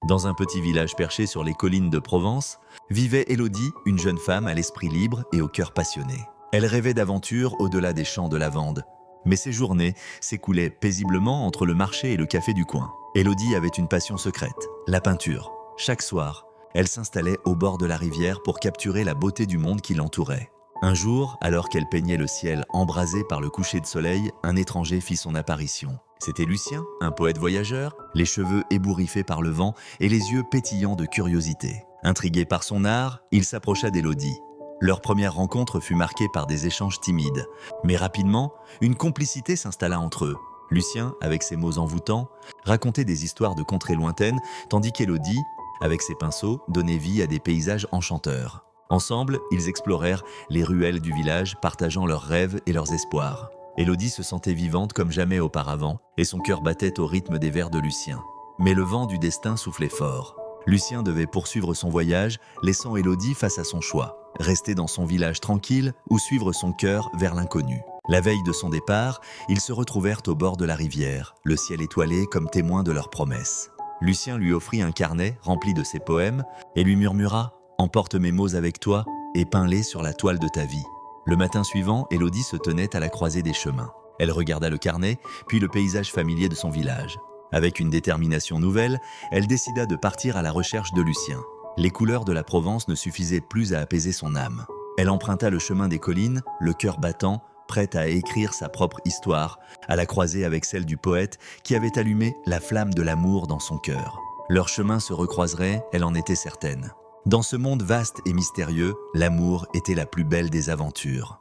Dans un petit village perché sur les collines de Provence, vivait Élodie, une jeune femme à l'esprit libre et au cœur passionné. Elle rêvait d'aventure au-delà des champs de lavande. Mais ses journées s'écoulaient paisiblement entre le marché et le café du coin. Élodie avait une passion secrète, la peinture. Chaque soir, elle s'installait au bord de la rivière pour capturer la beauté du monde qui l'entourait. Un jour, alors qu'elle peignait le ciel embrasé par le coucher de soleil, un étranger fit son apparition. C'était Lucien, un poète voyageur, les cheveux ébouriffés par le vent et les yeux pétillants de curiosité. Intrigué par son art, il s'approcha d'Élodie. Leur première rencontre fut marquée par des échanges timides. Mais rapidement, une complicité s'installa entre eux. Lucien, avec ses mots envoûtants, racontait des histoires de contrées lointaines, tandis qu'Élodie, avec ses pinceaux, donnait vie à des paysages enchanteurs. Ensemble, ils explorèrent les ruelles du village, partageant leurs rêves et leurs espoirs. Élodie se sentait vivante comme jamais auparavant, et son cœur battait au rythme des vers de Lucien. Mais le vent du destin soufflait fort. Lucien devait poursuivre son voyage, laissant Élodie face à son choix. Rester dans son village tranquille ou suivre son cœur vers l'inconnu. La veille de son départ, ils se retrouvèrent au bord de la rivière, le ciel étoilé comme témoin de leur promesse. Lucien lui offrit un carnet rempli de ses poèmes et lui murmura « Emporte mes mots avec toi et peins-les sur la toile de ta vie ». Le matin suivant, Élodie se tenait à la croisée des chemins. Elle regarda le carnet, puis le paysage familier de son village. Avec une détermination nouvelle, elle décida de partir à la recherche de Lucien. Les couleurs de la Provence ne suffisaient plus à apaiser son âme. Elle emprunta le chemin des collines, le cœur battant, prête à écrire sa propre histoire, à la croiser avec celle du poète qui avait allumé la flamme de l'amour dans son cœur. Leurs chemins se recroiseraient, elle en était certaine. Dans ce monde vaste et mystérieux, l'amour était la plus belle des aventures.